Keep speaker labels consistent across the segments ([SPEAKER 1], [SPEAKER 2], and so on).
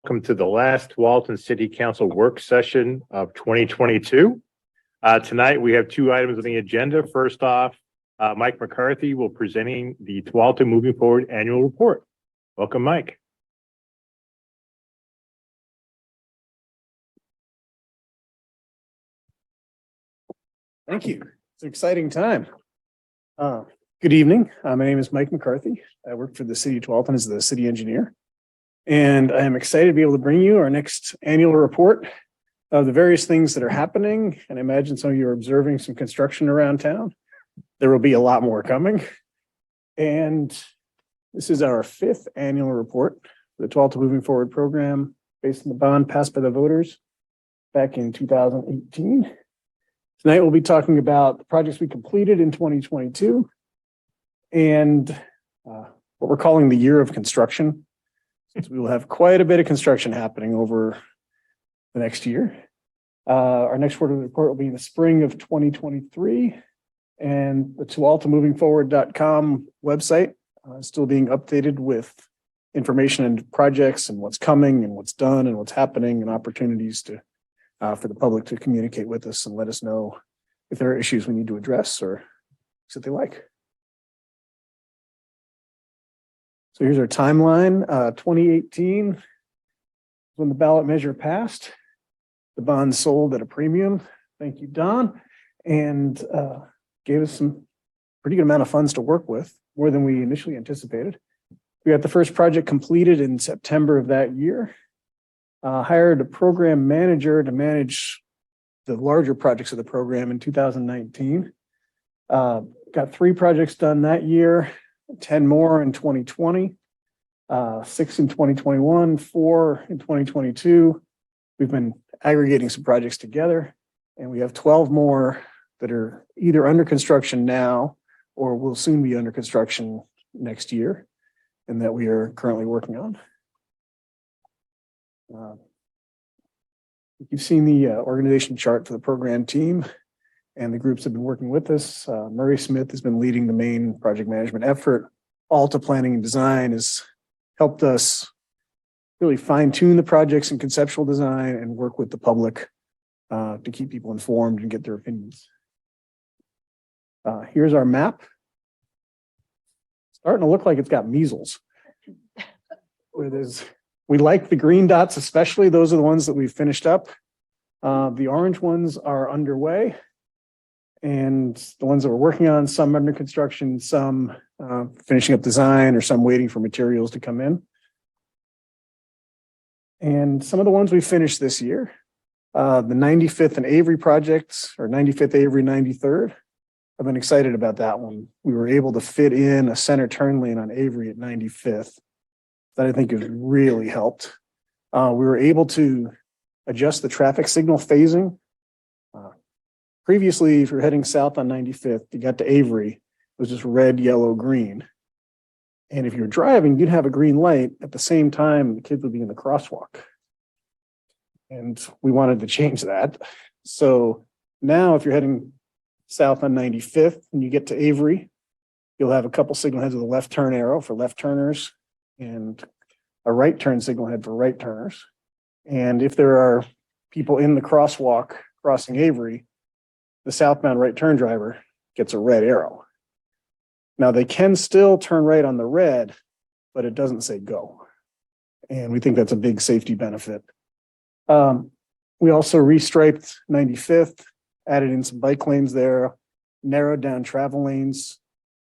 [SPEAKER 1] Welcome to the last Tualatin City Council work session of 2022. Tonight we have two items on the agenda. First off, Mike McCarthy will presenting the Tualatin Moving Forward annual report. Welcome, Mike.
[SPEAKER 2] Thank you. It's an exciting time. Good evening. My name is Mike McCarthy. I work for the city of Tualatin as the city engineer. And I am excited to be able to bring you our next annual report of the various things that are happening. And I imagine some of you are observing some construction around town. There will be a lot more coming. And this is our 5th annual report for the Tualatin Moving Forward program based on the bond passed by the voters back in 2018. Tonight we'll be talking about the projects we completed in 2022 and what we're calling the year of construction. Since we will have quite a bit of construction happening over the next year. Our next quarterly report will be in the spring of 2023, and the TualatinMovingForward.com website is still being updated with information and projects and what's coming and what's done and what's happening and opportunities to for the public to communicate with us and let us know if there are issues we need to address or things that they like. So here's our timeline. 2018, when the ballot measure passed, the bond sold at a premium. Thank you, Don, and gave us some pretty good amount of funds to work with, more than we initially anticipated. We got the first project completed in September of that year. Hired a program manager to manage the larger projects of the program in 2019. Got 3 projects done that year. 10 more in 2020, 6 in 2021, 4 in 2022. We've been aggregating some projects together, and we have 12 more that are either under construction now or will soon be under construction next year, and that we are currently working on. You've seen the organization chart for the program team. And the groups have been working with us. Murray Smith has been leading the main project management effort. Alta Planning and Design has helped us really fine tune the projects and conceptual design and work with the public to keep people informed and get their opinions. Here's our map. Starting to look like it's got measles. We like the green dots, especially. Those are the ones that we've finished up. The orange ones are underway. And the ones that we're working on, some under construction, some finishing up design, or some waiting for materials to come in. And some of the ones we finished this year, the 95th and Avery projects, or 95th Avery, 93rd. I've been excited about that one. We were able to fit in a center turn lane on Avery at 95th. That I think has really helped. We were able to adjust the traffic signal phasing. Previously, if you're heading south on 95th, you got to Avery, it was just red, yellow, green. And if you're driving, you'd have a green light at the same time the kids would be in the crosswalk. And we wanted to change that. So now if you're heading south on 95th and you get to Avery, you'll have a couple signal heads with a left turn arrow for left turners and a right turn signal head for right turners. And if there are people in the crosswalk crossing Avery, the southbound right turn driver gets a red arrow. Now they can still turn right on the red, but it doesn't say go. And we think that's a big safety benefit. We also restriped 95th, added in some bike lanes there, narrowed down travel lanes.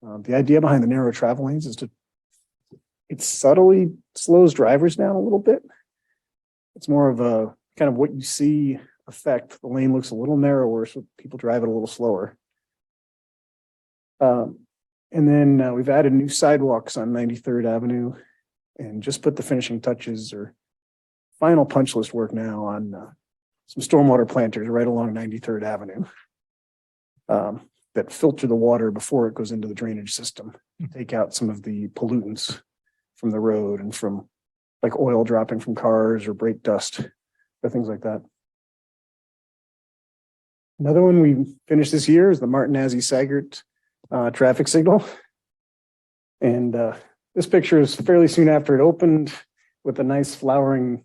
[SPEAKER 2] The idea behind the narrow travel lanes is it subtly slows drivers down a little bit. It's more of a kind of what you see effect. The lane looks a little narrower, so people drive it a little slower. And then we've added new sidewalks on 93rd Avenue and just put the finishing touches or final punch list work now on some stormwater planters right along 93rd Avenue that filter the water before it goes into the drainage system, take out some of the pollutants from the road and from like oil dropping from cars or brake dust or things like that. Another one we finished this year is the Martinazzi-Sagert traffic signal. And this picture is fairly soon after it opened with a nice flowering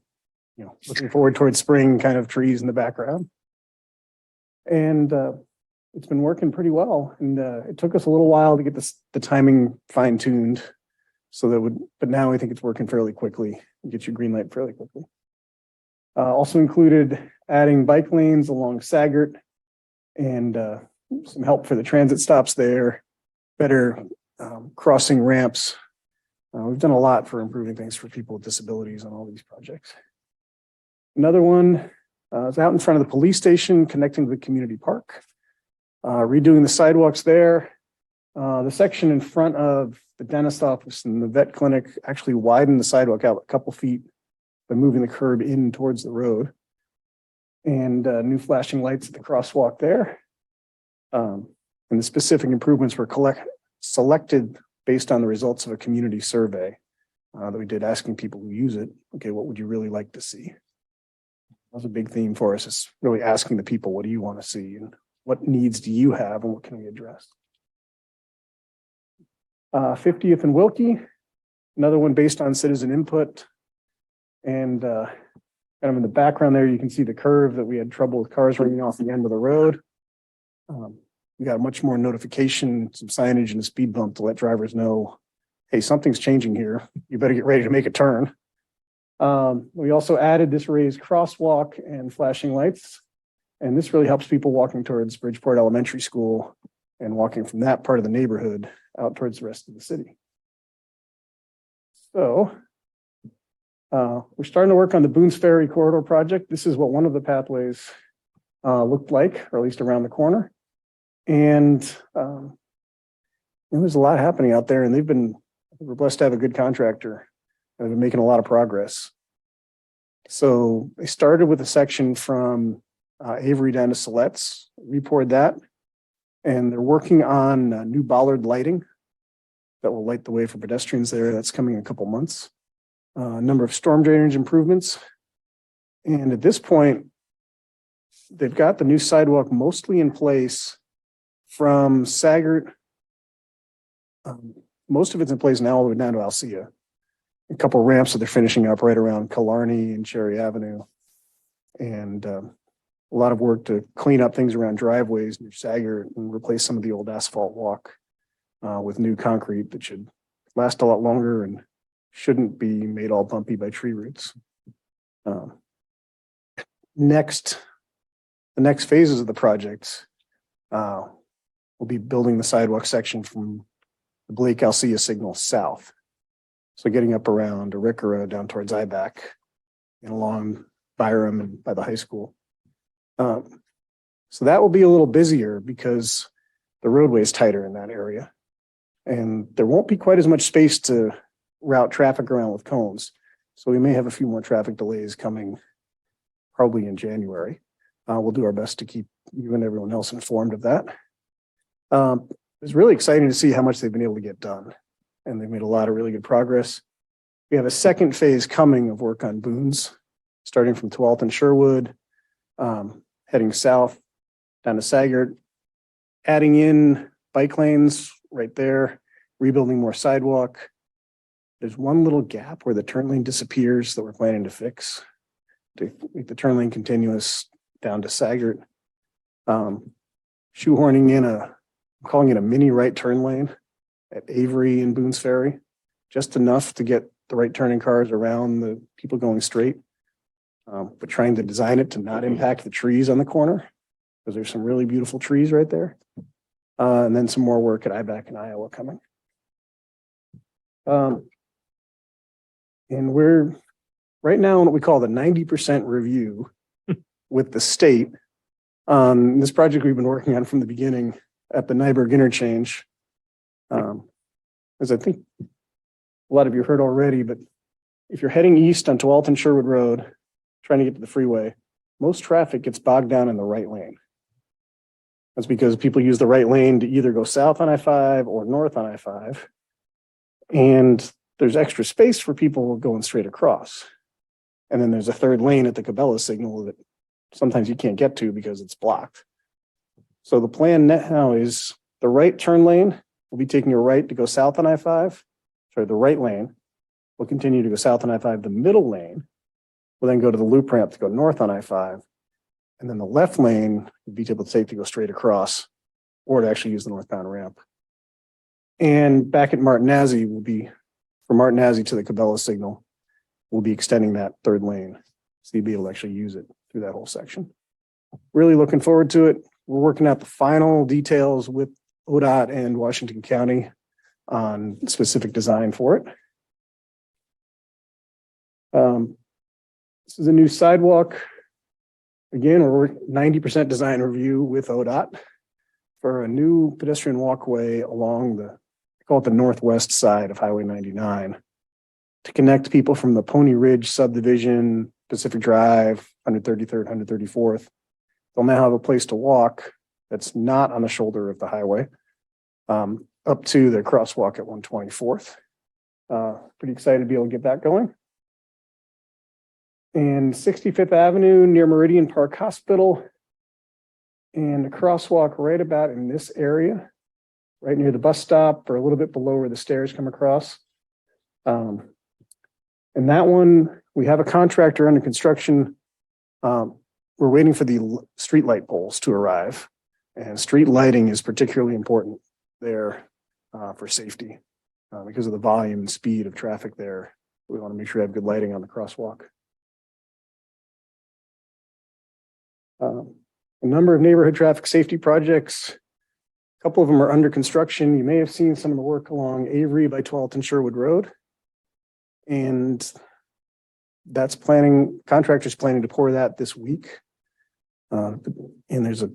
[SPEAKER 2] looking forward towards spring, kind of trees in the background. And it's been working pretty well. And it took us a little while to get the timing fine tuned. But now I think it's working fairly quickly and get you green light fairly quickly. Also included adding bike lanes along Sagert and some help for the transit stops there, better crossing ramps. We've done a lot for improving things for people with disabilities on all these projects. Another one is out in front of the police station connecting to the community park. Redoing the sidewalks there. The section in front of the dentist office and the vet clinic actually widened the sidewalk out a couple feet by moving the curb in towards the road. And new flashing lights at the crosswalk there. And the specific improvements were selected based on the results of a community survey that we did, asking people who use it, okay, what would you really like to see? That was a big theme for us, is really asking the people, what do you want to see and what needs do you have and what can we address? 50th and Wilkie, another one based on citizen input. And kind of in the background there, you can see the curve that we had trouble with cars running off the end of the road. We got much more notification, some signage and a speed bump to let drivers know, hey, something's changing here. You better get ready to make a turn. We also added this raised crosswalk and flashing lights. And this really helps people walking towards Bridgeport Elementary School and walking from that part of the neighborhood out towards the rest of the city. So we're starting to work on the Boones Ferry Corridor project. This is what one of the pathways looked like, or at least around the corner. And there's a lot happening out there, and we're blessed to have a good contractor. They've been making a lot of progress. So they started with a section from Avery down to Siletz, repoured that, and they're working on new bollard lighting that will light the way for pedestrians there. That's coming in a couple months. A number of storm drainage improvements. And at this point, they've got the new sidewalk mostly in place from Sagert. Most of it's in place now all the way down to Alcea. A couple of ramps that they're finishing up right around Killarney and Cherry Avenue. And a lot of work to clean up things around driveways near Sagert and replace some of the old asphalt walk with new concrete that should last a lot longer and shouldn't be made all bumpy by tree roots. The next phases of the project will be building the sidewalk section from the Blake Alcea signal south. So getting up around Arikara down towards IBAC and along Byram and by the high school. So that will be a little busier because the roadway is tighter in that area. And there won't be quite as much space to route traffic around with cones. So we may have a few more traffic delays coming probably in January. We'll do our best to keep you and everyone else informed of that. It's really exciting to see how much they've been able to get done. And they've made a lot of really good progress. We have a second phase coming of work on Boones, starting from 12th and Sherwood, heading south down to Sagert, adding in bike lanes right there, rebuilding more sidewalk. There's one little gap where the turn lane disappears that we're planning to fix to make the turn lane continuous down to Sagert. Shoehorning in I'm calling it a mini right turn lane at Avery and Boones Ferry, just enough to get the right turning cars around the people going straight, but trying to design it to not impact the trees on the corner because there's some really beautiful trees right there. And then some more work at IBAC and Iowa coming. And we're right now in what we call the 90% review with the state. This project we've been working on from the beginning at the Nyberg interchange. As I think a lot of you heard already, but if you're heading east on 12th and Sherwood Road, trying to get to the freeway, most traffic gets bogged down in the right lane. That's because people use the right lane to either go south on I-5 or north on I-5. And there's extra space for people going straight across. And then there's a third lane at the Cabela signal that sometimes you can't get to because it's blocked. So the plan now is the right turn lane will be taking a right to go south on I-5. Sorry, the right lane will continue to go south on I-5. The middle lane will then go to the loop ramp to go north on I-5. And then the left lane would be able to safe to go straight across or to actually use the northbound ramp. And back at Martinazzi will be, from Martinazzi to the Cabela signal, we'll be extending that third lane. So you'll be able to actually use it through that whole section. Really looking forward to it. We're working out the final details with ODOT and Washington County on specific design for it. This is a new sidewalk. Again, we're 90% design review with ODOT for a new pedestrian walkway along the, I call it the northwest side of Highway 99 to connect people from the Pony Ridge subdivision, Pacific Drive, 133rd, 134th. They'll now have a place to walk that's not on the shoulder of the highway, up to the crosswalk at 124th. Pretty excited to be able to get that going. And 65th Avenue near Meridian Park Hospital, and a crosswalk right about in this area, right near the bus stop or a little bit below where the stairs come across. And that one, we have a contractor under construction. We're waiting for the street light poles to arrive, and street lighting is particularly important there for safety because of the volume and speed of traffic there. We want to make sure we have good lighting on the crosswalk. A number of neighborhood traffic safety projects. A couple of them are under construction. You may have seen some of the work along Avery by 12th and Sherwood Road. And that's contractors planning to pour that this week. And there's a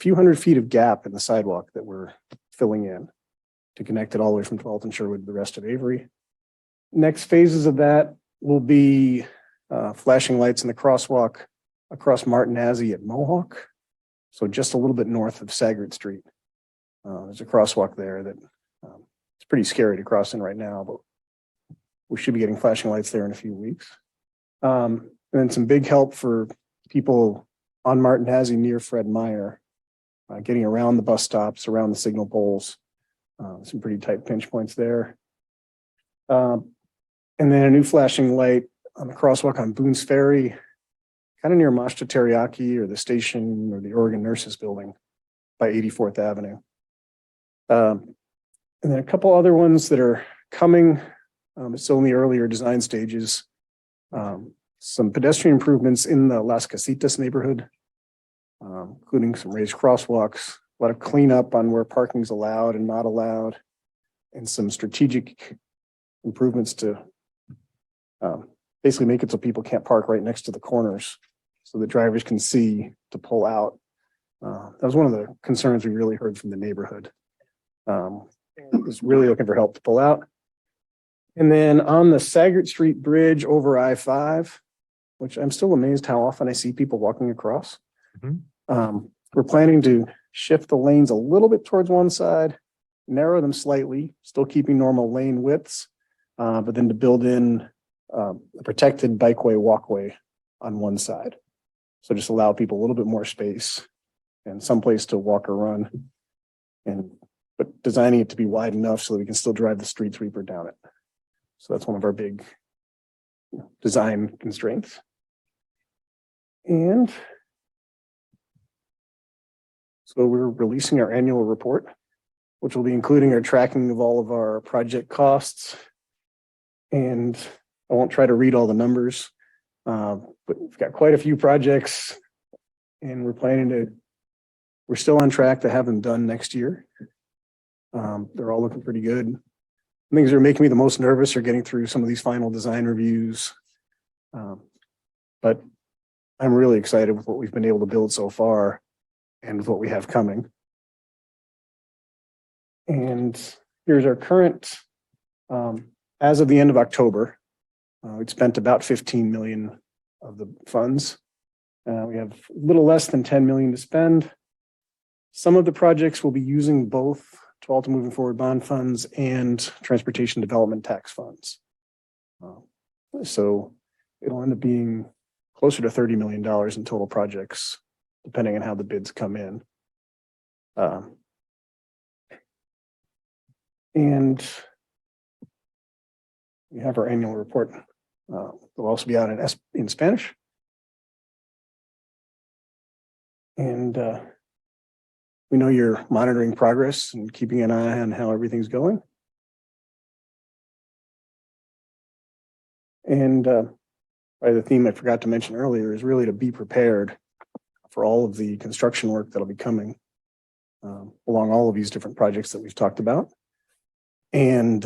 [SPEAKER 2] few hundred feet of gap in the sidewalk that we're filling in to connect it all the way from 12th and Sherwood to the rest of Avery. Next phases of that will be flashing lights in the crosswalk across Martinazzi at Mohawk. So just a little bit north of Sagert Street. There's a crosswalk there that it's pretty scary to cross in right now, but we should be getting flashing lights there in a few weeks. And then some big help for people on Martinazzi near Fred Meyer, getting around the bus stops, around the signal poles. Some pretty tight pinch points there. And then a new flashing light on the crosswalk on Boone's Ferry, kind of near Mashta Teriyaki or the station or the Oregon Nurses Building by 84th Avenue. And then a couple other ones that are coming. It's still in the earlier design stages. Some pedestrian improvements in the Las Casitas neighborhood, including some raised crosswalks, a lot of cleanup on where parking's allowed and not allowed, and some strategic improvements to basically make it so people can't park right next to the corners so that drivers can see to pull out. That was one of the concerns we really heard from the neighborhood. Was really looking for help to pull out. And then on the Sagert Street Bridge over I-5, which I'm still amazed how often I see people walking across. We're planning to shift the lanes a little bit towards one side, narrow them slightly, still keeping normal lane widths, but then to build in a protected bikeway walkway on one side. So just allow people a little bit more space and someplace to walk or run, but designing it to be wide enough so that we can still drive the street sweeper down it. So that's one of our big design constraints. And so we're releasing our annual report, which will be including our tracking of all of our project costs. And I won't try to read all the numbers, but we've got quite a few projects and we're still on track to have them done next year. They're all looking pretty good. Things that are making me the most nervous are getting through some of these final design reviews. But I'm really excited with what we've been able to build so far and with what we have coming. And here's our current, as of the end of October, we'd spent about 15 million of the funds. We have a little less than 10 million to spend. Some of the projects will be using both Tualatin Moving Forward bond funds and transportation development tax funds. So it'll end up being closer to $30 million in total projects, depending on how the bids come in. And we have our annual report. They'll also be out in Spanish. And we know you're monitoring progress and keeping an eye on how everything's going. And the theme I forgot to mention earlier is really to be prepared for all of the construction work that'll be coming along all of these different projects that we've talked about. And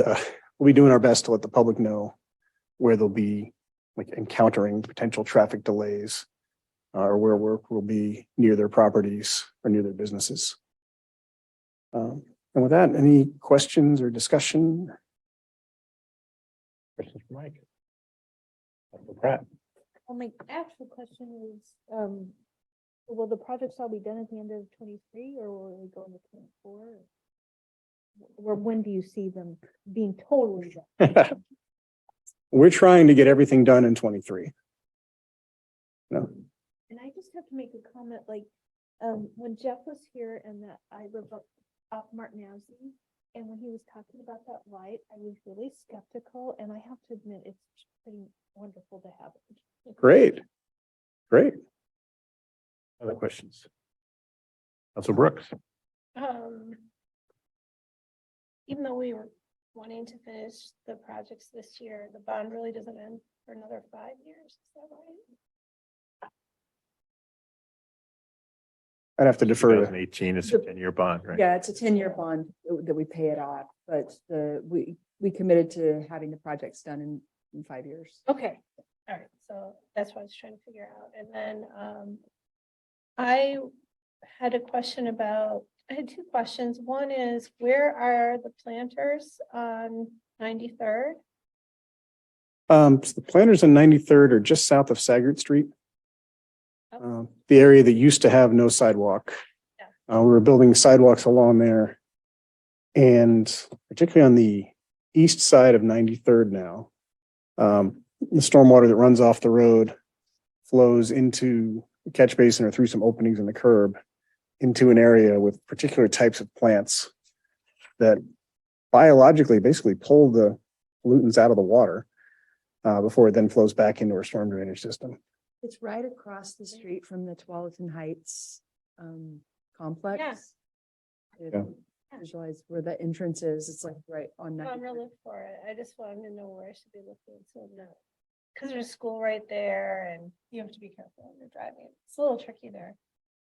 [SPEAKER 2] we'll be doing our best to let the public know where they'll be like encountering potential traffic delays or where work will be near their properties or near their businesses. And with that, any questions or discussion?
[SPEAKER 1] Questions for Mike? Councilor Pratt.
[SPEAKER 3] Well, my actual question is, will the projects all be done at the end of 23 or will they go into 24? Or when do you see them being totally done?
[SPEAKER 2] We're trying to get everything done in 23. No.
[SPEAKER 3] And I just have to make a comment, like, when Jeff was here and that I live up Martin Avenue, and when he was talking about that light, I was really skeptical, and I have to admit, it's pretty wonderful to have it.
[SPEAKER 2] Great. Great.
[SPEAKER 1] Other questions? Councilor Brooks.
[SPEAKER 4] Even though we were wanting to finish the projects this year, the bond really doesn't end for another 5 years. Is that right?
[SPEAKER 2] I'd have to defer.
[SPEAKER 1] 2018 is a 10-year bond, right?
[SPEAKER 5] Yeah, it's a 10-year bond that we pay it off, but we committed to having the projects done in 5 years.
[SPEAKER 4] Okay, all right, so that's what I was trying to figure out. And then I had a question about, I had two questions. One is, where are the planters on 93rd?
[SPEAKER 2] So the planters on 93rd are just south of Sagert Street.
[SPEAKER 4] Oh.
[SPEAKER 2] The area that used to have no sidewalk.
[SPEAKER 4] Yeah.
[SPEAKER 2] We were building sidewalks along there. And particularly on the east side of 93rd now, the stormwater that runs off the road flows into the catch basin or through some openings in the curb into an area with particular types of plants that biologically basically pull the pollutants out of the water before it then flows back into our storm drainage system.
[SPEAKER 5] It's right across the street from the Tualatin Heights complex.
[SPEAKER 2] Yeah.
[SPEAKER 5] Visualize where the entrance is. It's like right on
[SPEAKER 4] No,
[SPEAKER 5] that.
[SPEAKER 4] I'm gonna look for it. I just wanted to know where I should be looking. So no, because there's school right there and you have to be careful when you're driving. It's a little tricky there.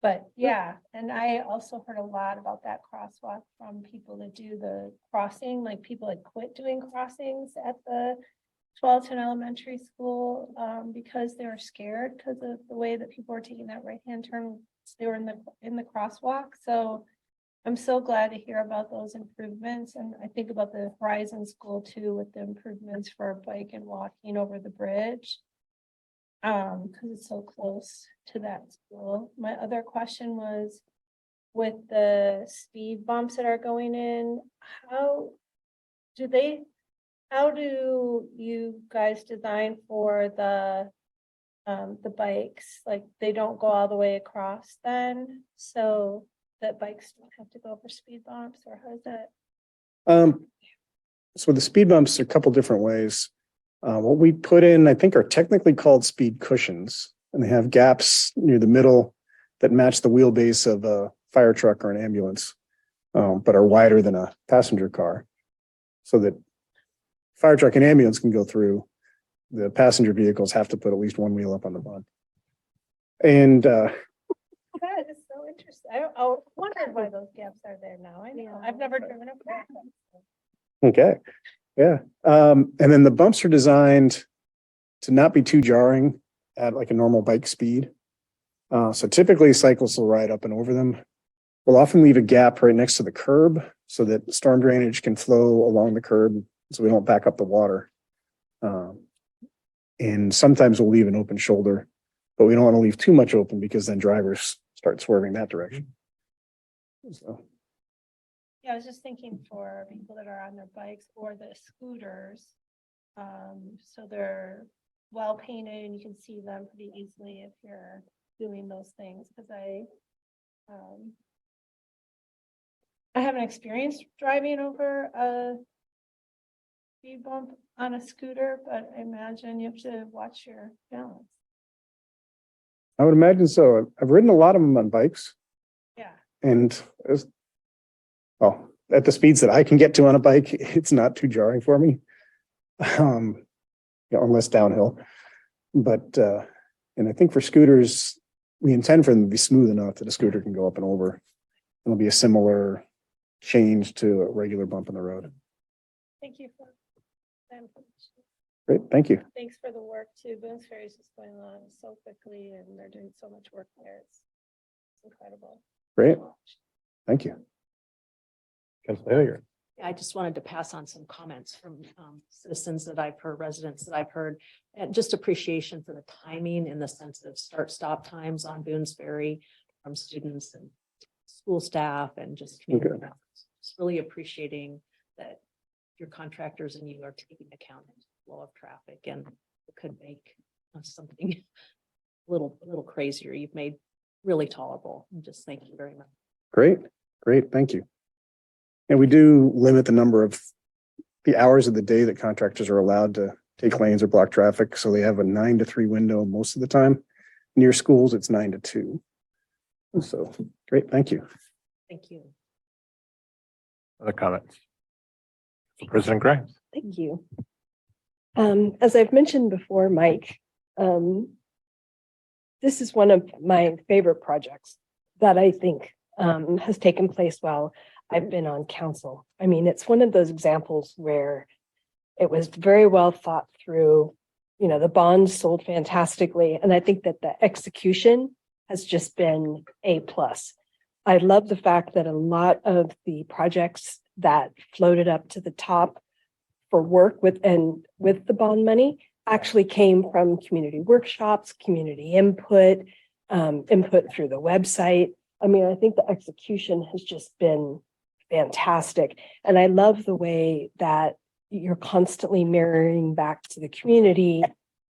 [SPEAKER 4] But yeah, and I also heard a lot about that crosswalk from people that do the crossing, like people had quit doing crossings at the Tualatin Elementary School because they were scared because of the way that people were taking that right-hand turn. They were in the crosswalk. So I'm so glad to hear about those improvements. And I think about the Horizon School too, with the improvements for bike and walking over the bridge. Because it's so close to that school. My other question was, with the speed bumps that are going in, how do you guys design for the bikes? Like they don't go all the way across then, so that bikes don't have to go over speed bumps, or how is that?
[SPEAKER 2] So the speed bumps are a couple different ways. What we put in, I think, are technically called speed cushions, and they have gaps near the middle that match the wheelbase of a fire truck or an ambulance, but are wider than a passenger car, so that fire truck and ambulance can go through. The passenger vehicles have to put at least one wheel up on the bund. And
[SPEAKER 4] That is so interesting. I wondered why those gaps are there now. I know, I've never driven a car.
[SPEAKER 2] okay, yeah. And then the bumps are designed to not be too jarring at like a normal bike speed. So typically cyclists will ride up and over them. We'll often leave a gap right next to the curb so that storm drainage can flow along the curb so we don't back up the water. And sometimes we'll leave an open shoulder, but we don't want to leave too much open because then drivers start swerving that direction. So.
[SPEAKER 4] Yeah, I was just thinking for people that are on their bikes or the scooters. So they're well painted and you can see them pretty easily if you're doing those things, because I haven't experienced driving over speed bump on a scooter, but I imagine you have to watch your balance.
[SPEAKER 2] I would imagine so. I've ridden a lot of them on bikes
[SPEAKER 4] Yeah.
[SPEAKER 2] and well, at the speeds that I can get to on a bike, it's not too jarring for me. Unless downhill. But, and I think for scooters, we intend for them to be smooth enough that a scooter can go up and over. It'll be a similar change to a regular bump in the road.
[SPEAKER 4] Thank you for that information.
[SPEAKER 2] Great, thank you.
[SPEAKER 4] Thanks for the work too. Boone's Ferry is just going along so quickly and they're doing so much work there. It's incredible.
[SPEAKER 2] Great, thank you.
[SPEAKER 1] Councilor Hilliard.
[SPEAKER 6] I just wanted to pass on some comments from citizens that I've heard, residents that I've heard, and just appreciation for the timing in the sense of start-stop times on Boone's Ferry from students and school staff and just community
[SPEAKER 2] Okay.
[SPEAKER 6] members. Just really appreciating that your contractors and you are taking account of the flow of traffic, and it could make something a little crazier. You've made really tolerable. And just thank you very much.
[SPEAKER 2] Great, great, thank you. And we do limit the number of the hours of the day that contractors are allowed to take lanes or block traffic. So they have a 9 to 3 window most of the time. Near schools, it's 9 to 2. So great, thank you.
[SPEAKER 6] Thank you.
[SPEAKER 1] Other comments? President Grimes.
[SPEAKER 7] Thank you. As I've mentioned before, Mike, this is one of my favorite projects that I think has taken place while I've been on council. I mean, it's one of those examples where it was very well thought through. You know, the bonds sold fantastically, and I think that the execution has just been A+. I love the fact that a lot of the projects that floated up to the top for work with the bond money actually came from community workshops, community input, input through the website. I mean, I think the execution has just been fantastic. And I love the way that you're constantly mirroring back to the community.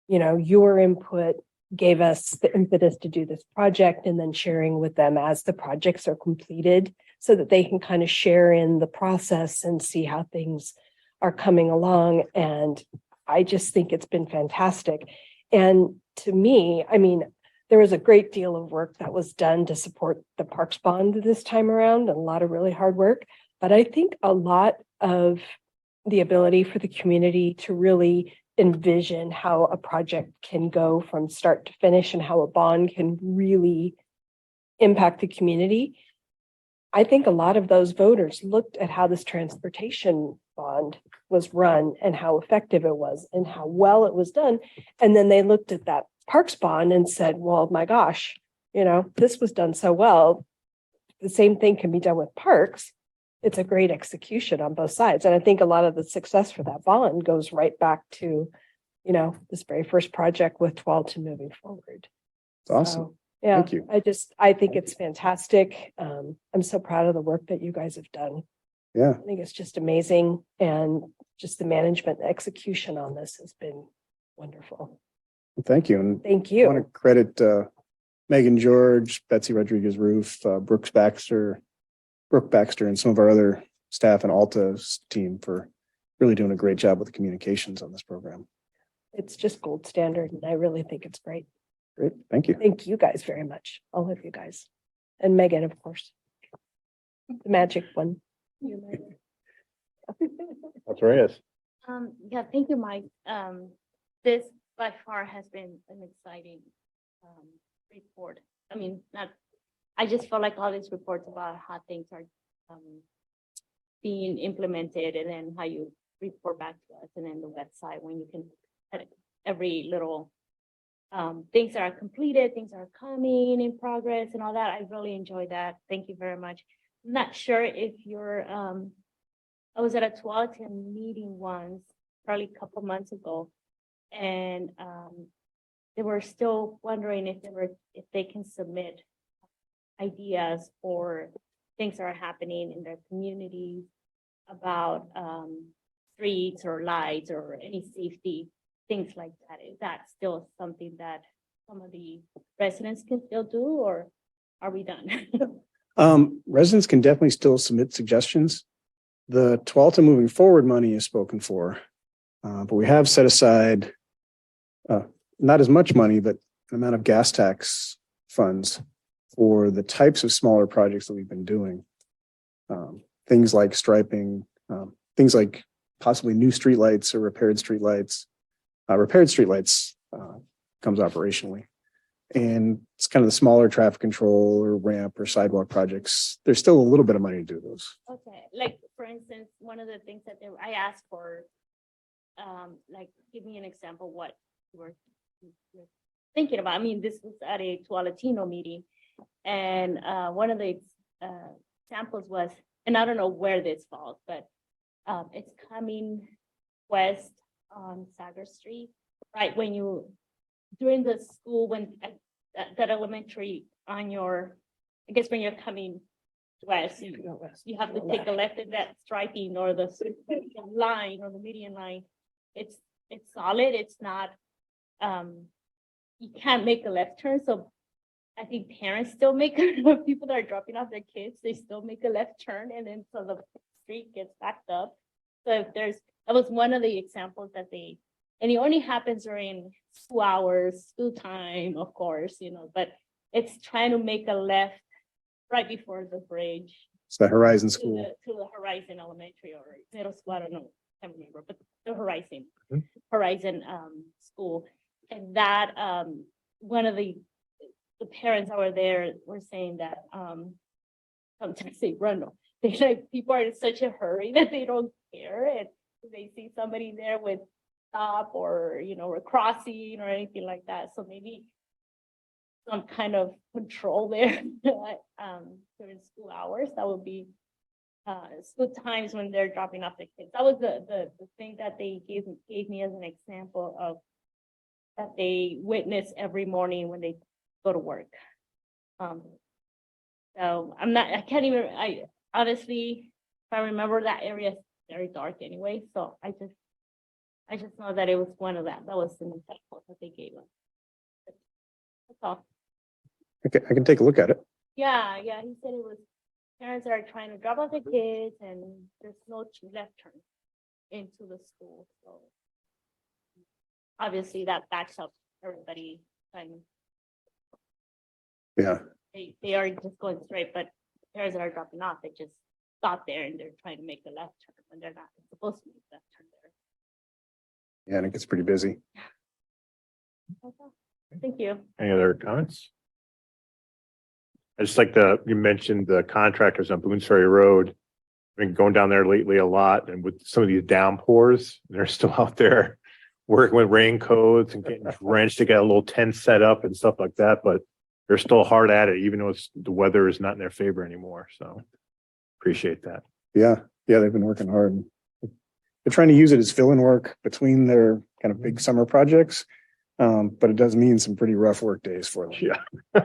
[SPEAKER 7] You know, your input gave us the impetus to do this project, and then sharing with them as the projects are completed so that they can kind of share in the process and see how things are coming along. And I just think it's been fantastic. And to me, I mean, there was a great deal of work that was done to support the Parks Bond this time around, a lot of really hard work. But I think a lot of the ability for the community to really envision how a project can go from start to finish and how a bond can really impact the community. I think a lot of those voters looked at how this transportation bond was run and how effective it was and how well it was done. And then they looked at that Parks Bond and said, well, my gosh, you know, this was done so well. The same thing can be done with parks. It's a great execution on both sides. And I think a lot of the success for that bond goes right back to, you know, this very first project with Tualatin moving forward.
[SPEAKER 2] It's awesome.
[SPEAKER 7] So, yeah,
[SPEAKER 2] Thank you.
[SPEAKER 7] I think it's fantastic. I'm so proud of the work that you guys have done.
[SPEAKER 2] Yeah,
[SPEAKER 7] I think it's just amazing. And just the management and execution on this has been wonderful.
[SPEAKER 2] thank you. And
[SPEAKER 7] Thank
[SPEAKER 2] I want
[SPEAKER 7] you.
[SPEAKER 2] to credit Megan George, Betsy Rodriguez Roof, Brooke Baxter, and some of our other staff and Alta's team for really doing a great job with the communications on this program.
[SPEAKER 7] It's just gold standard, and I really think it's great.
[SPEAKER 2] Great, thank you.
[SPEAKER 7] Thank you guys very much. All of you guys. And Megan, of course. The magic one.
[SPEAKER 1] That's Reyes.
[SPEAKER 8] Yeah, thank you, Mike. This by far has been an exciting report. I mean, I just felt like all these reports about how things are being implemented, and then how you report back to us, and then the website when you can at every little things that are completed, things that are coming in progress and all that. I really enjoyed that. Thank you very much. I'm not sure if you're I was at a Tualatin meeting once, probably a couple months ago, and they were still wondering if they can submit ideas or things that are happening in their communities about streets or lights or any safety things like that. Is that still something that some of the residents can still do, or are we done?
[SPEAKER 2] Residents can definitely still submit suggestions. The Tualatin moving forward money is spoken for. But we have set aside not as much money, but an amount of gas tax funds for the types of smaller projects that we've been doing. Things like striping, things like possibly new streetlights or repaired streetlights. Repaired streetlights comes operationally. And it's kind of the smaller traffic control or ramp or sidewalk projects. There's still a little bit of money to do those.
[SPEAKER 8] Okay, like, for instance, one of the things that I asked for, like, give me an example what you were thinking about. I mean, this was at a Tualatino meeting, and one of the examples was, and I don't know where this falls, but it's coming west on Sagar Street, right? When you, during the school, when that elementary on your, I guess when you're coming west, you have to take a left at that striping or the line or the median line. It's solid. It's not, you can't make a left turn. So I think parents still make, people that are dropping off their kids, they still make a left turn, and then so the street gets backed up. So if there's, that was one of the examples that they, and it only happens during school hours, school time, of course, you know, but it's trying to make a left right before the bridge.
[SPEAKER 2] It's the Horizon
[SPEAKER 8] To
[SPEAKER 2] School.
[SPEAKER 8] the Horizon Elementary or middle school, I don't know, I can't remember, but the Horizon,
[SPEAKER 1] Mhm.
[SPEAKER 8] Horizon school. And that one of the parents that were there were saying that sometimes they run, they like, people are in such a hurry that they don't care, and they see somebody there with stop or, you know, or crossing or anything like that. So maybe some kind of control there during school hours. That would be school times when they're dropping off the kids. That was the thing that they gave me as an example of that they witness every morning when they go to work. So I can't even, I honestly, if I remember, that area is very dark anyway. So I just know that it was one of that. That was an example that they gave us. That's all.
[SPEAKER 2] Okay, I can take a look at it.
[SPEAKER 8] Yeah, he said it was parents that are trying to drop off the kids and there's no left turn into the school. So obviously that backs up everybody.
[SPEAKER 2] Yeah.
[SPEAKER 8] They are just going straight, but parents that are dropping off, they just stop there and they're trying to make a left turn when they're not supposed to make a left turn there.
[SPEAKER 2] Yeah, and it gets pretty busy.
[SPEAKER 8] Okay. Thank you.
[SPEAKER 1] Any other comments? I just like you mentioned the contractors on Boones Ferry Road. I've been going down there lately a lot, and with some of these downpours, they're still out there working with raincoats and getting drenched to get a little tent set up and stuff like that, but they're still hard at it, even though the weather is not in their favor anymore. So appreciate that.
[SPEAKER 2] Yeah, they've been working hard. They're trying to use it as fill-in work between their kind of big summer projects. But it does mean some pretty rough work days for them.
[SPEAKER 1] Yeah.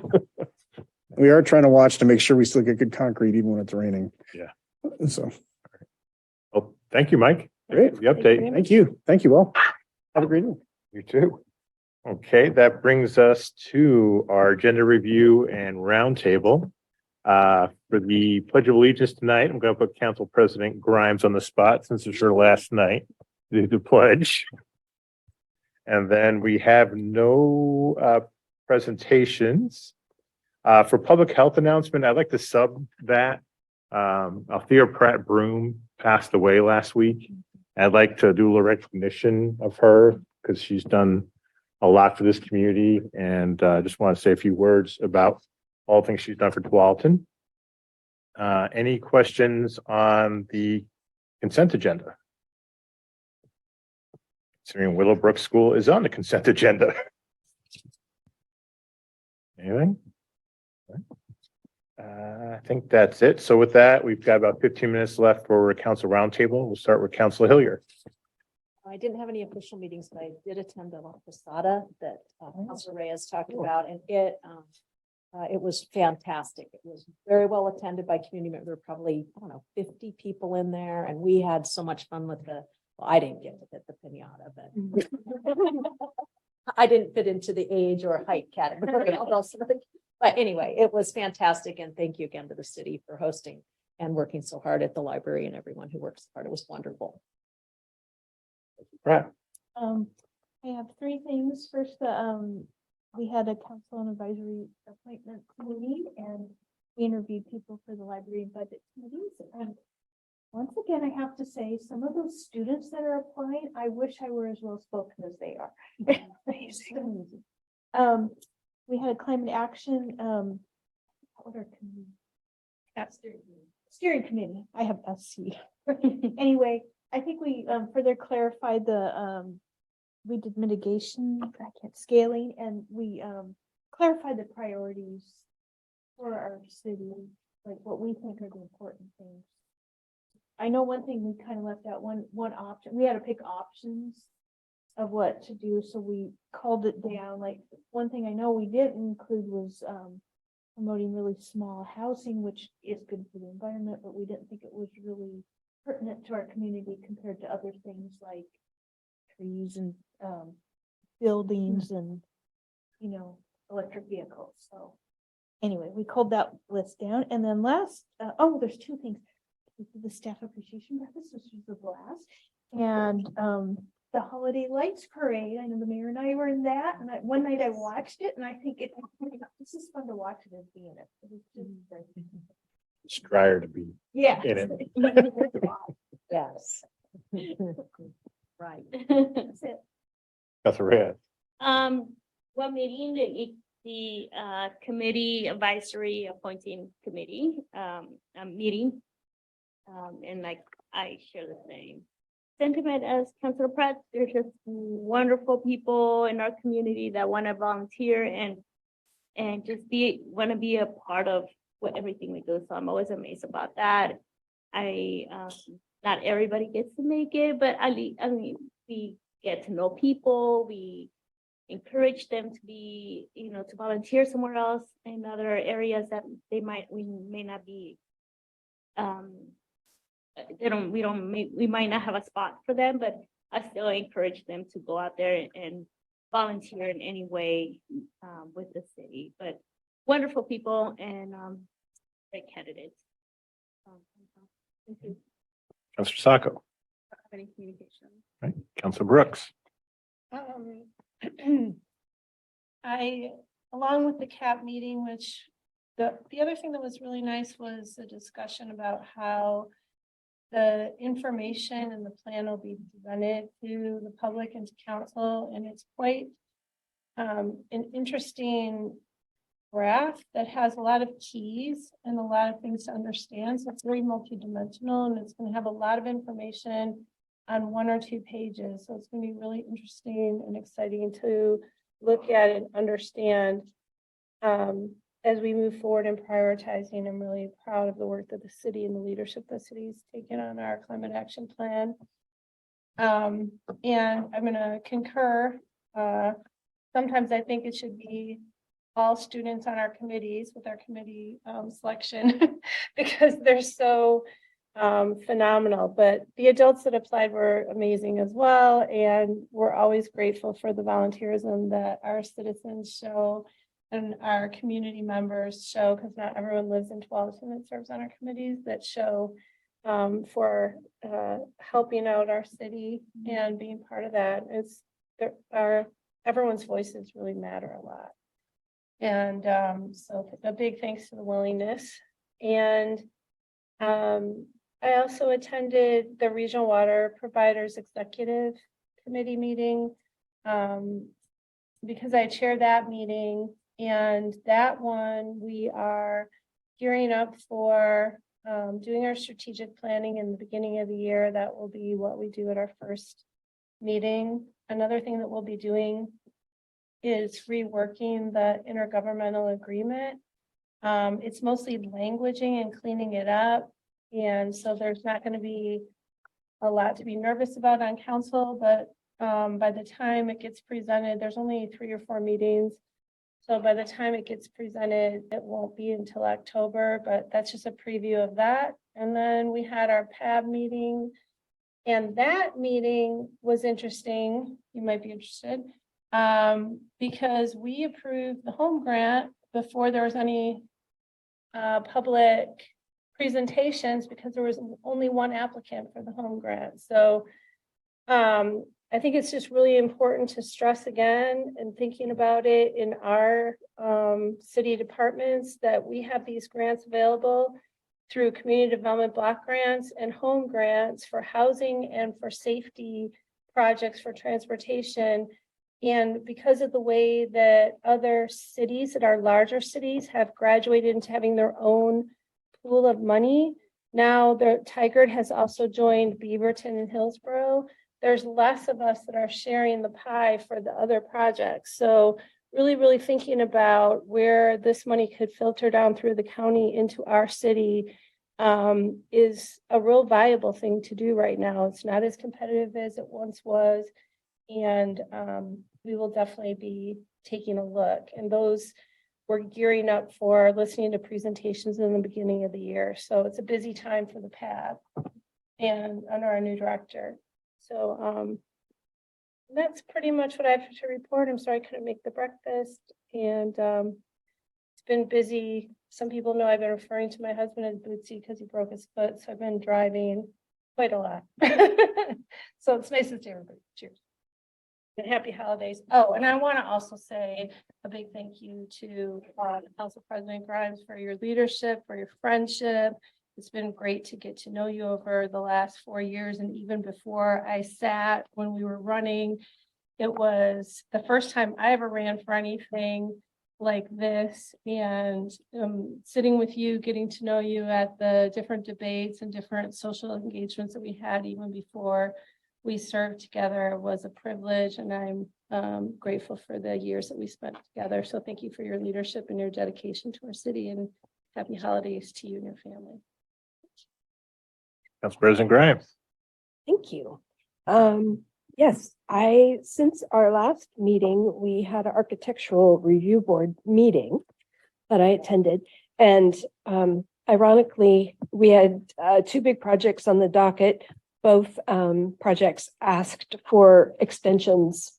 [SPEAKER 2] We are trying to watch to make sure we still get good concrete even when it's raining.
[SPEAKER 1] Yeah.
[SPEAKER 2] So,
[SPEAKER 1] Well, thank you, Mike.
[SPEAKER 2] Great.
[SPEAKER 1] For the update.
[SPEAKER 2] thank you. Thank you all. Have a great evening.
[SPEAKER 1] You too. Okay, that brings us to our agenda review and roundtable. For the Pledge of Allegiance tonight, I'm going to put Council President Grimes on the spot since it's her last night to do the pledge. And then we have no presentations. For public health announcement, I'd like to sub that. Althea Pratt Broom passed away last week. I'd like to do a recognition of her because she's done a lot for this community, and just want to say a few words about all things she's done for Tualatin. Any questions on the consent agenda? Considering Willowbrook School is on the consent agenda. Anything? I think that's it. So with that, we've got about 15 minutes left for a council roundtable. We'll start with Councilor Hillier.
[SPEAKER 6] I didn't have any official meetings, but I did attend a La Posada that Councilor Reyes talked about, and it was fantastic. It was very well attended by community members. There were probably, I don't know, 50 people in there, and we had so much fun with well, I didn't get to hit the pinata, but I didn't fit into the age or height category. But anyway, it was fantastic, and thank you again to the city for hosting and working so hard at the library and everyone who works hard. It was wonderful.
[SPEAKER 1] Brett?
[SPEAKER 3] I have three things. First, we had a council and advisory appointment committee and we interviewed people for the library and budget committees. And once again, I have to say, some of those students that are applying, I wish I were as well spoken as they are. Amazing. We had a climate action, what are committee? Steering committee. I have SC. Anyway, I think we further clarified we did mitigation, scaling, and we clarified the priorities for our city, like what we think are the important things. I know one thing we kind of left out, one option, we had to pick options of what to do, so we called it down. Like, one thing I know we didn't include was promoting really small housing, which is good for the environment, but we didn't think it was really pertinent to our community compared to other things like trees and buildings and, electric vehicles. So anyway, we called that list down. And then last, there's two things. The staff appreciation breakfast, which was a blast. And the holiday lights parade. I know the mayor and I were in that. And one night I watched it and I think this is fun to watch it and be in it. It was just great.
[SPEAKER 1] Strider to be
[SPEAKER 3] Yeah.
[SPEAKER 1] in it.
[SPEAKER 6] Yes. Right.
[SPEAKER 3] That's it.
[SPEAKER 1] Councilor Reyes?
[SPEAKER 8] Well, meeting the committee advisory appointing committee, meeting. And like, I share the same sentiment as Councilor Pratt. There's just wonderful people in our community that want to volunteer and just want to be a part of everything we do. So I'm always amazed about that. Not everybody gets to make it, but we get to know people. We encourage them to be, to volunteer somewhere else in other areas that we may not be. We might not have a spot for them, but I still encourage them to go out there and volunteer in any way with the city. But wonderful people and great candidates. Thank you.
[SPEAKER 1] Councilor Sacco?
[SPEAKER 4] Any communication?
[SPEAKER 1] Right. Councilor Brooks?
[SPEAKER 4] Along with the CAP meeting, which the other thing that was really nice was the discussion about how the information and the plan will be presented to the public and to council, and it's quite an interesting graph that has a lot of keys and a lot of things to understand. So it's very multidimensional and it's going to have a lot of information on 1 or 2 pages. So it's going to be really interesting and exciting to look at and understand as we move forward in prioritizing. I'm really proud of the work that the city and the leadership the city's taken on our climate action plan. And I'm going to concur. Sometimes I think it should be all students on our committees with our committee selection because they're so phenomenal. But the adults that applied were amazing as well. And we're always grateful for the volunteerism that our citizens show and our community members show, because not everyone lives in Tualatin and serves on our committees, that show for helping out our city and being part of that. Everyone's voices really matter a lot. And so a big thanks to the willingness. And I also attended the Regional Water Providers Executive Committee meeting because I chaired that meeting. And that one, we are gearing up for doing our strategic planning in the beginning of the year. That will be what we do at our first meeting. Another thing that we'll be doing is reworking the intergovernmental agreement. It's mostly languaging and cleaning it up. And so there's not going to be a lot to be nervous about on council, but by the time it gets presented, there's only 3 or 4 meetings. So by the time it gets presented, it won't be until October, but that's just a preview of that. And then we had our PAB meeting, and that meeting was interesting. You might be interested because we approved the home grant before there was any public presentations because there was only one applicant for the home grant. So I think it's just really important to stress again and thinking about it in our city departments that we have these grants available through community development block grants and home grants for housing and for safety projects for transportation. And because of the way that other cities that are larger cities have graduated into having their own pool of money, now the Tigard has also joined Beaverton and Hillsborough. There's less of us that are sharing the pie for the other projects. So really, really thinking about where this money could filter down through the county into our city is a real valuable thing to do right now. It's not as competitive as it once was. And we will definitely be taking a look. And those we're gearing up for listening to presentations in the beginning of the year. So it's a busy time for the PAD and under our new director. So that's pretty much what I have to report. I'm sorry I couldn't make the breakfast. And it's been busy. Some people know I've been referring to my husband as Bootsy because he broke his foot. So I've been driving quite a lot. So it's nice to see everybody. Cheers. And happy holidays. Oh, and I want to also say a big thank you to Council President Grimes for your leadership, for your friendship. It's been great to get to know you over the last 4 years. And even before I sat when we were running, it was the first time I ever ran for anything like this. And sitting with you, getting to know you at the different debates and different social engagements that we had even before we served together was a privilege. And I'm grateful for the years that we spent together. So thank you for your leadership and your dedication to our city, and happy holidays to you and your family.
[SPEAKER 1] Council President Grimes.
[SPEAKER 7] Thank you. Yes, since our last meeting, we had an architectural review board meeting that I attended. And ironically, we had two big projects on the docket. Both projects asked for extensions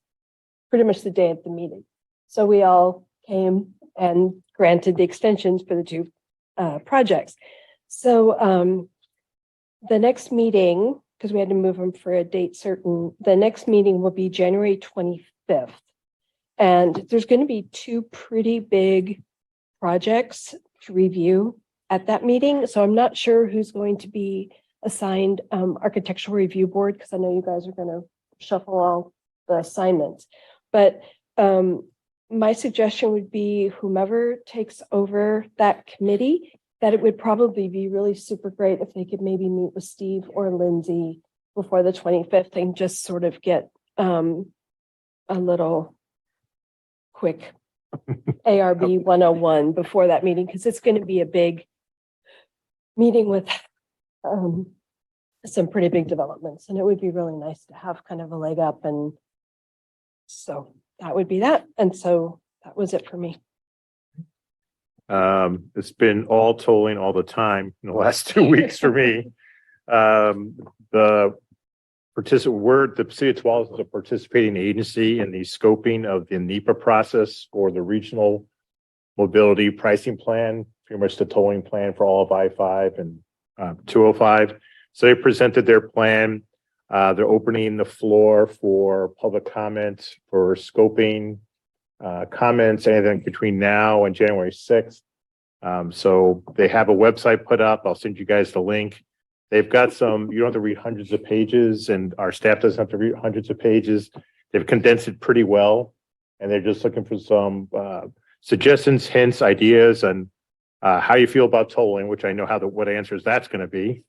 [SPEAKER 7] pretty much the day of the meeting. So we all came and granted the extensions for the two projects. So the next meeting, because we had to move them for a date certain, the next meeting will be January 25th. And there's going to be two pretty big projects to review at that meeting. So I'm not sure who's going to be assigned architectural review board, because I know you guys are going to shuffle all the assignments. But my suggestion would be whomever takes over that committee, that it would probably be really super great if they could maybe meet with Steve or Lindsay before the 25th and just sort of get a little quick ARB 101 before that meeting, because it's going to be a big meeting with some pretty big developments, and it would be really nice to have kind of a leg up. And so that would be that. And so that was it for me.
[SPEAKER 1] It's been all tolling all the time in the last 2 weeks for me. The city of Tualatin is a participating agency in the scoping of the NEPA process for the regional mobility pricing plan, pretty much the tolling plan for all of I-5 and 205. So they presented their plan. They're opening the floor for public comments, for scoping comments, anything between now and January 6th. So they have a website put up. I'll send you guys the link. They've got some, you don't have to read hundreds of pages, and our staff doesn't have to read hundreds of pages. They've condensed it pretty well, and they're just looking for some suggestions, hints, ideas, and how you feel about tolling, which I know what answers that's going to be,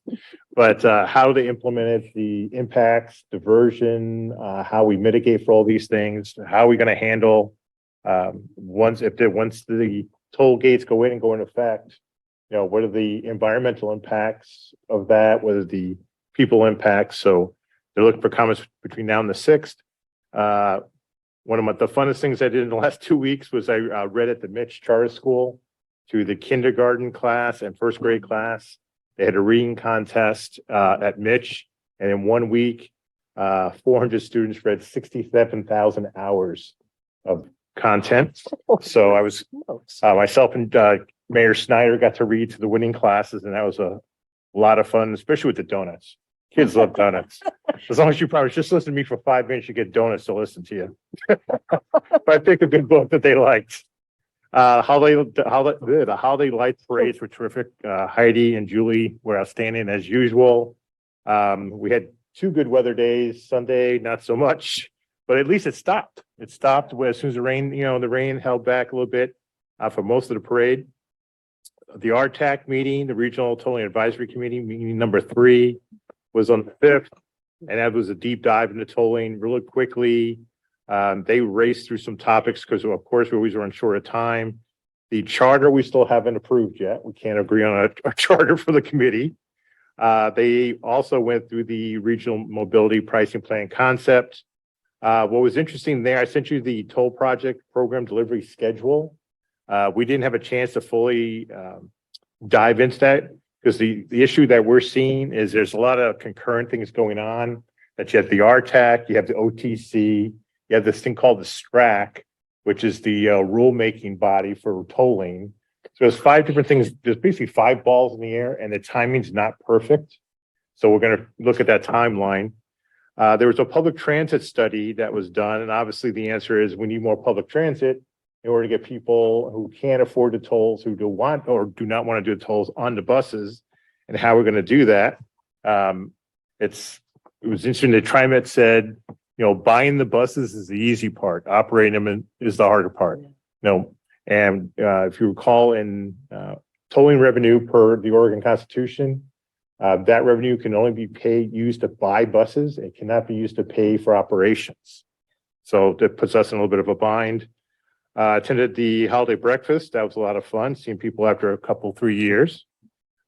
[SPEAKER 1] but how to implement it, the impacts, diversion, how we mitigate for all these things, how are we going to handle once the toll gates go in and go into effect, what are the environmental impacts of that? What are the people impacts? So they're looking for comments between now and the 6th. One of the funnest things I did in the last 2 weeks was I read at the Mitch Charter School to the kindergarten class and first grade class. They had a reading contest at Mitch, and in 1 week, 400 students read 67,000 hours of content. So I was myself and Mayor Snyder got to read to the winning classes, and that was a lot of fun, especially with the donuts. Kids love donuts. As long as you probably just listen to me for 5 minutes, you get donuts to listen to you. But I picked a good book that they liked. The holiday light parades were terrific. Heidi and Julie were outstanding as usual. We had 2 good weather days. Sunday, not so much, but at least it stopped. It stopped as soon as the rain, the rain held back a little bit for most of the parade. The RTAC meeting, the Regional Tolling Advisory Committee, meeting number 3 was on the 5th. And that was a deep dive into tolling really quickly. They raced through some topics because of course we always run short of time. The charter, we still haven't approved yet. We can't agree on a charter for the committee. They also went through the regional mobility pricing plan concept. What was interesting there, I sent you the toll project program delivery schedule. We didn't have a chance to fully dive into that because the issue that we're seeing is there's a lot of concurrent things going on. That you have the RTAC, you have the OTC, you have this thing called the STRAC, which is the rulemaking body for tolling. So there's 5 different things. There's basically 5 balls in the air, and the timing's not perfect. So we're going to look at that timeline. There was a public transit study that was done, and obviously the answer is we need more public transit in order to get people who can't afford the tolls, who do want or do not want to do the tolls on the buses, and how we're going to do that. It was interesting that TriMet said, buying the buses is the easy part, operating them is the harder part. And if you recall, in tolling revenue per the Oregon Constitution, that revenue can only be used to buy buses. It cannot be used to pay for operations. So that puts us in a little bit of a bind. Attended the holiday breakfast. That was a lot of fun, seeing people after a couple, 3 years.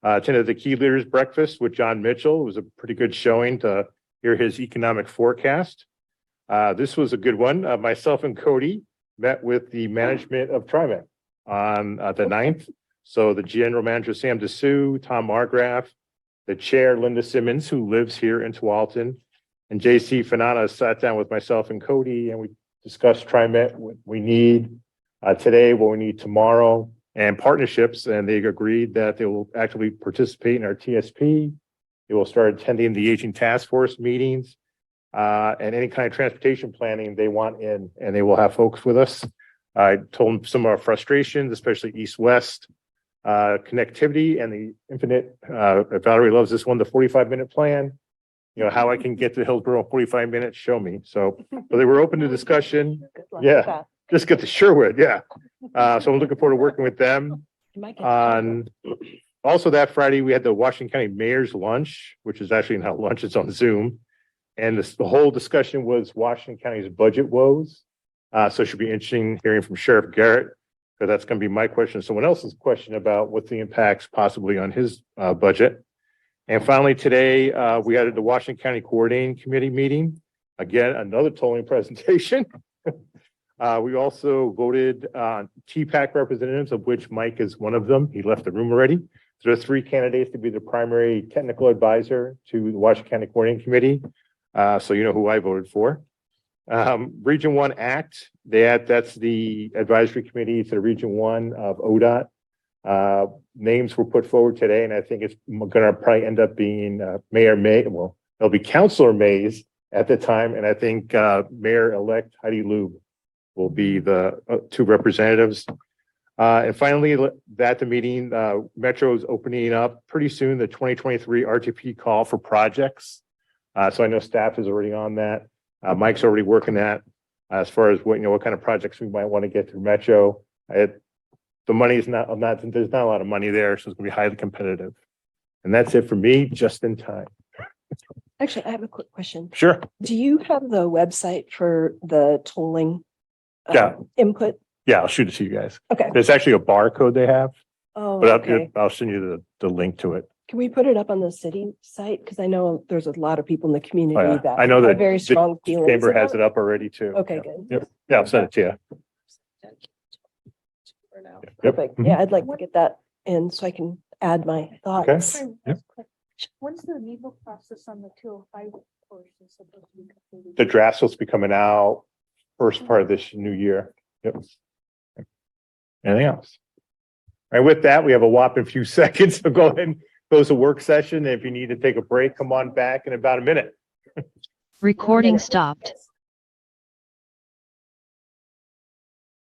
[SPEAKER 1] Attended the Key Leaders Breakfast with John Mitchell. It was a pretty good showing to hear his economic forecast. This was a good one. Myself and Cody met with the management of TriMet on the 9th. So the general manager, Sam Dessou, Tom Margraf, the chair, Linda Simmons, who lives here in Tualatin, and JC Fanana sat down with myself and Cody, and we discussed TriMet, what we need today, what we need tomorrow, and partnerships. And they agreed that they will actively participate in our TSP. They will start attending the Aging Task Force meetings and any kind of transportation planning they want in, and they will have folks with us. I told them some of our frustrations, especially east-west connectivity and the infinite. Valerie loves this one, the 45-minute plan. How I can get to Hillsborough in 45 minutes, show me. So they were open to discussion.
[SPEAKER 7] Good luck with
[SPEAKER 1] Yeah.
[SPEAKER 7] that.
[SPEAKER 1] Just get to Sherwood, yeah. So I'm looking forward to working with them.
[SPEAKER 7] You might get-
[SPEAKER 1] On also that Friday, we had the Washington County Mayor's Lunch, which is actually not lunch, it's on Zoom. And the whole discussion was Washington County's budget woes. So it should be interesting hearing from Sheriff Garrett, because that's going to be my question. Someone else's question about what's the impacts possibly on his budget. And finally, today, we had the Washington County Coordinating Committee meeting. Again, another tolling presentation. We also voted on TPAC representatives, of which Mike is one of them. He left the room already. So there are 3 candidates to be the primary technical advisor to the Washington County Coordinating Committee. So you know who I voted for. Region 1 Act, that's the advisory committee to the Region 1 of ODOT. Names were put forward today, and I think it's going to probably end up being Mayor May. Well, it'll be Councilor Mays at the time, and I think Mayor-elect Heidi Lube will be the 2 representatives. And finally, at the meeting, Metro is opening up pretty soon the 2023 RTP call for projects. So I know staff is already on that. Mike's already working that as far as what kind of projects we might want to get through Metro. The money is not, there's not a lot of money there, so it's gonna be highly competitive. And that's it for me, just in time.
[SPEAKER 7] Actually, I have a quick question.
[SPEAKER 1] Sure.
[SPEAKER 7] Do you have the website for the tolling?
[SPEAKER 1] Yeah.
[SPEAKER 7] Input?
[SPEAKER 1] Yeah, I'll shoot it to you guys.
[SPEAKER 7] Okay.
[SPEAKER 1] There's actually a barcode they have,
[SPEAKER 7] Oh,
[SPEAKER 1] but
[SPEAKER 7] okay.
[SPEAKER 1] I'll send you the link to it.
[SPEAKER 7] Can we put it up on the city site? Because I know there's a lot of people in the community
[SPEAKER 1] Oh, yeah.
[SPEAKER 7] that
[SPEAKER 1] I know
[SPEAKER 7] have
[SPEAKER 1] that
[SPEAKER 7] very
[SPEAKER 1] the
[SPEAKER 7] strong feelings.
[SPEAKER 1] Chamber has
[SPEAKER 7] about
[SPEAKER 1] it up already too.
[SPEAKER 7] Okay,
[SPEAKER 1] Yeah.
[SPEAKER 7] good.
[SPEAKER 1] Yep. Yeah, I'll send it to you. Yep.
[SPEAKER 7] Perfect.
[SPEAKER 1] Mhm.
[SPEAKER 7] Yeah, I'd like to get that in so I can add my thoughts.
[SPEAKER 1] Yep.
[SPEAKER 3] When's the legal process on the 205 portion supposed to be completed?
[SPEAKER 1] The draft's supposed to be coming out first part of this new year. Yep. Anything else? All right, with that, we have a whopping few seconds, so go ahead and close the work session. If you need to take a break, come on back in about a minute.
[SPEAKER 9] Recording stopped.